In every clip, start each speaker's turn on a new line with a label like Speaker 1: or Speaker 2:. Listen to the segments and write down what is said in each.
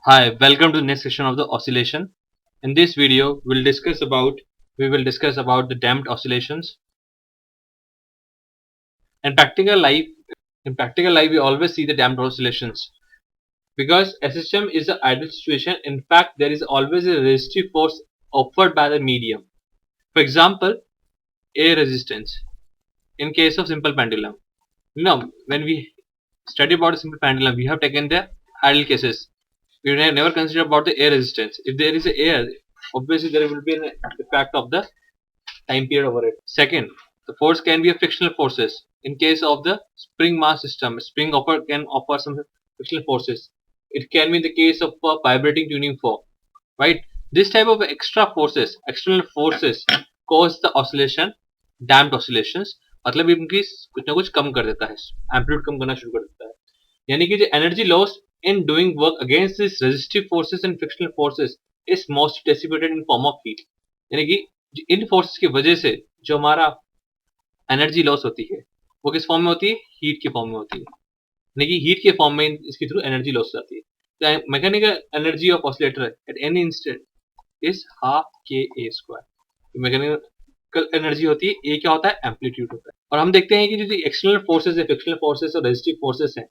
Speaker 1: Hi, welcome to the next session of the oscillation. In this video, we will discuss about the damped oscillations. In practical life, we always see the damped oscillations because a system is an ideal situation. In fact, there is always a resistive force offered by the medium. For example, air resistance. In case of simple pendulum, when we study about a simple pendulum, we have taken the ideal cases. We never consider about the air resistance. If there is a air, obviously there will be an effect of the time period over it. Second, the force can be a frictional forces. In case of the spring mass system, can offer some frictional forces. It can be in the case of a vibrating tuning fork, right? This type of extra forces, external forces, cause the oscillation, damped oscillations. मतलब इनकी कुछ ना कुछ कम कर देता है, amplitude कम करना शुरू कर देता है. यानी कि जो energy loss in doing work against this resistive forces and frictional forces is most dissipated in form of heat. यानी कि इन फोर्सेस की वजह से जो हमारा एनर्जी लॉस होती है वो किस फॉर्म में होती है? हीट के फॉर्म में होती है. यानी कि हीट के फॉर्म में इसके थ्रू एनर्जी लॉस हो जाती है. तो mechanical energy of oscillator at any instant is half K A square. Mechanical energy होती है, ए क्या होता है? एम्पलीट्यूड होता है. और हम देखते हैं कि जो एक्सटर्नल फोर्सेस है, फ्रिक्शनल फोर्सेस और रेजिस्टिव फोर्सेस हैं,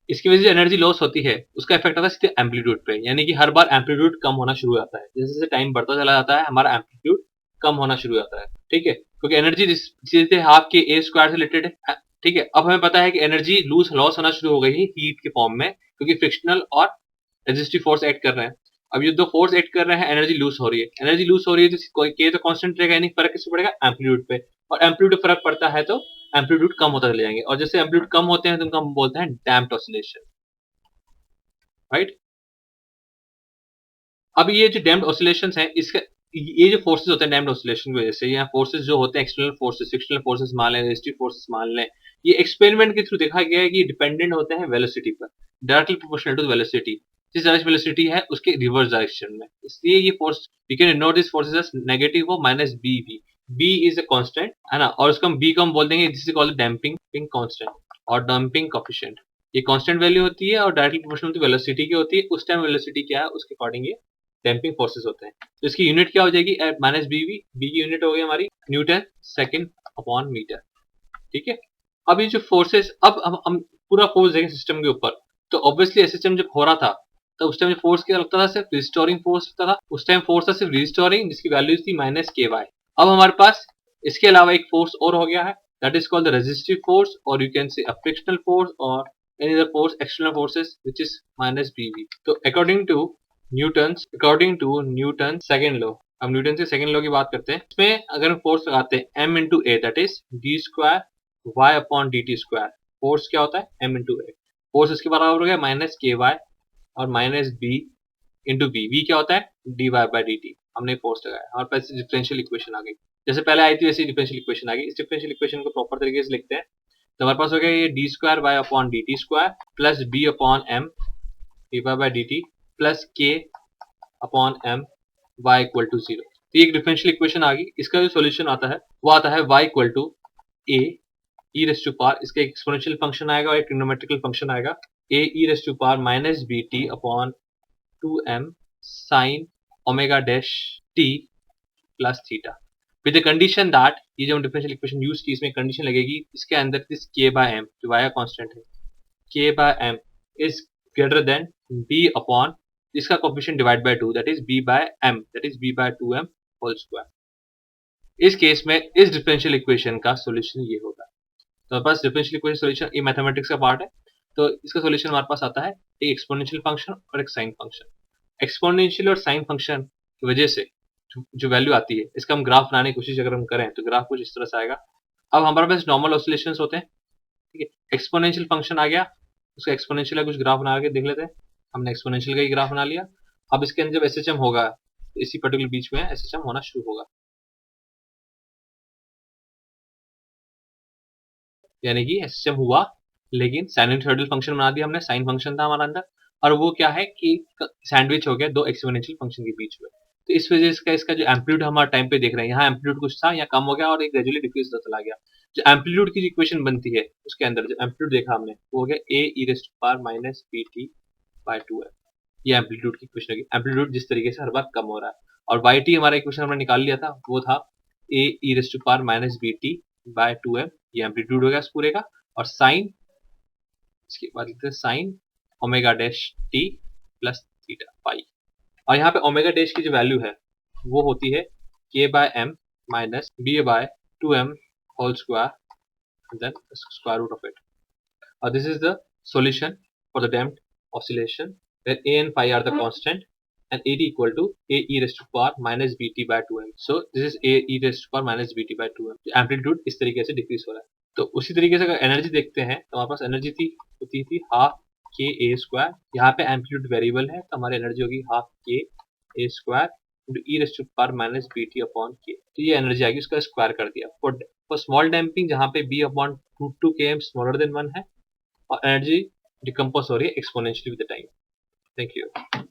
Speaker 1: इसकी वजह से एनर्जी लॉस होती है, उसका इफेक्ट होता है सीधे एम्पलीट्यूड पे. यानी कि हर बार एम्पलीट्यूड कम होना शुरू हो जाता है. जैसे जैसे टाइम बढ़ता चला जाता है, हमारा एम्पलीट्यूड कम होना शुरू हो जाता है. ठीक है, क्योंकि एनर्जी सीधे हाफ के ए स्क्वायर से रिलेटेड है. ठीक है, अब हमें पता है कि एनर्जी लॉस होना शुरू हो गई है हीट के फॉर्म में, क्योंकि फ्रिक्शनल और रेजिस्टिव फोर्स एक्ट कर रहे हैं. अब ये दो फोर्स एक्ट कर रहे हैं, एनर्जी लूज हो रही है. एनर्जी लूज हो रही है तो के तो कांस्टेंट रहेगा, यानी फर्क किससे पड़ेगा? एम्पलीट्यूड पे. और एम्पलीट्यूड फर्क पड़ता है तो एम्पलीट्यूड कम होता चले जाएंगे, और जैसे एम्पलीट्यूड कम होते हैं तो उनको हम बोलते हैं डैम्प्ड ऑसिलेशन, राइट. अब ये जो डैम्प्ड ऑसिलेशंस हैं, इसका ये जो फोर्सेस होते हैं डैम्प्ड ऑसिलेशन की वजह से, या फोर्सेस जो होते हैं एक्सटर्नल फोर्सेस, एक्सटर्नल फोर्सेस मान लें, रेजिस्टिव फोर्सेस मान लें, ये एक्सपेरिमेंट के थ्रू देखा गया है कि डिपेंडेंट होते हैं वेलोसिटी पर, डायरेक्टली प्रोपोर्शनल टू वेलोसिटी. जिस डायरेक्शन वेलोसिटी है उसके रिवर्स डायरेक्शन में. इसलिए ये force we can ignore this forces as negative हो minus B we. B is a constant, है ना, और उसको हम बी को हम बोल देंगे, this is called damping constant और डैम्पिंग कोएफिशिएंट. ये कांस्टेंट वैल्यू होती है और डायरेक्टली प्रोपोर्शनल टू वेलोसिटी की होती है. उस टाइम वेलोसिटी क्या है उसके अकॉर्डिंग ये डैम्पिंग फोर्सेस होते हैं. तो इसकी यूनिट क्या हो जाएगी? Minus B we. बी की यूनिट हो गई हमारी न्यूटन सेकंड अपॉन मीटर. ठीक है. अब ये जो फोर्सेस, अब हम पूरा फोर्स देखें सिस्टम के ऊपर, तो ऑब्वियसली सिस्टम जब हो रहा था तो उस टाइम फोर्स क्या लगता था? सिर्फ रिस्टोरिंग फोर्स लगता था. उस टाइम फोर्स था सिर्फ रिस्टोरिंग, जिसकी वैल्यू थी माइनस के वाई. अब हमारे पास इसके अलावा एक फोर्स और हो गया है, that is called the resistive force, और you can say a frictional force और any other force, external forces, which is minus B V. तो according to Newton second law, हम न्यूटन से सेकंड लॉ की बात करते हैं. इसमें अगर हम फोर्स लगाते हैं m into A, that is D square y upon D T square. Force क्या होता है? m इंटू ए. फोर्स इसके बराबर हो गया माइनस के वाई और minus b into b. V क्या होता है? D Y by D t. हमने फोर्स लगाया, हमारे पास डिफरेंशियल इक्वेशन आ गई. जैसे पहले आई थी वैसे डिफरेंशियल इक्वेशन आ गई. इस डिफरेंशियल इक्वेशन को प्रॉपर तरीके से लिखते हैं. तो हमारे पास हो गया ये D square Y upon D T square plus B upon M D Y by D T plus K upon M Y equal to zero. तो ये एक डिफरेंशियल इक्वेशन आ गई. इसका जो सोल्यूशन आता है वो आता है Y equal to A E raise to power. इसका एक्सपोनेंशियल फंक्शन आएगा और एक ट्रिग्नोमेट्रिकल फंक्शन आएगा, A E raise to power minus B T upon 2m sin omega dash t plus theta, with the condition that ये जो हम differential equation use की, इसमें कंडीशन लगेगी इसके अंदर दिस k बाय m जो y कांस्टेंट है, k by m is greater than b upon इसका coefficient divide by 2, that is b by m, that is b by 2m whole square. इस case में इस differential equation का solution ये होगा. तो हमारे पास डिफरेंशियल इक्वेशन सॉल्यूशन ये मैथमेटिक्स का पार्ट है. तो इसका सॉल्यूशन हमारे पास आता है एक एक्सपोनेंशियल फंक्शन और एक साइन फंक्शन. एक्सपोनेंशियल और साइन फंक्शन की वजह से जो वैल्यू आती है, इसका हम ग्राफ बनाने की कोशिश अगर हम करें तो ग्राफ कुछ इस तरह से आएगा. अब हमारे पास नॉर्मल ऑसिलेशंस होते हैं. ठीक है, एक्सपोनेंशियल फंक्शन आ गया, उसका एक्सपोनेंशियल का कुछ ग्राफ बना के देख लेते हैं. हमने एक्सपोनेंशियल का ही ग्राफ बना लिया. अब इसके अंदर जब एसएचएम होगा तो इसी पर्टिकुलर बीच में एसएचएम होना शुरू होगा. यानी कि एसएचएम हुआ, लेकिन साइनसॉइडल फंक्शन बना दिया हमने. साइन फंक्शन था हमारा अंदर, और वो क्या है कि सैंडविच हो गया दो एक्सपोनेंशियल फंक्शन के बीच में. तो इस वजह से इसका जो एम्पलीट्यूड हमारा टाइम पे देख रहे हैं, यहाँ एम्पलीट्यूड कुछ था, यहाँ कम हो गया और एक ग्रेजुअली डिक्रीज होता चला गया. जो एम्पलीट्यूड की इक्वेशन बनती है उसके अंदर जो एम्पलीट्यूड देखा हमने वो हो गया A E raised power minus B T by 2 है. ये एम्पलीट्यूड की इक्वेशन होगी, एम्पलीट्यूड जिस तरीके से हर बार कम हो रहा है। और yt हमारा इक्वेशन हमने निकाल लिया था, वो था a e raised to power minus bt by 2m, ये एम्पलीट्यूड हो गया इस पूरे का। और साइन, इसके बाद लिखते हैं sine omega dash t plus theta pi. और यहाँ पे ओमेगा डैश की जो वैल्यू है वो होती है k by m minus b by 2m whole square then square root of it. और this is the solution for the damped oscillation where a and phi are the constant and at equal to a e raised to power minus bt by 2m. So this is a e raised to power minus bt by 2m. Amplitude इस तरीके से decrease हो रहा है। तो उसी तरीके से अगर एनर्जी देखते हैं तो हमारे पास एनर्जी होती थी हाफ के ए स्क्वायर। यहाँ पे एम्पलीट्यूड वेरिएबल है तो हमारी एनर्जी होगी half K A square into E raised to power minus B T upon K. तो ये एनर्जी आएगी, उसका स्क्वायर कर दिया। फॉर स्मॉल डैम्पिंग जहाँ पे बी अपॉन टू के एम स्मॉलर देन 1 है और एनर्जी डिकम्पोज हो रही है exponentially with the time. Thank you.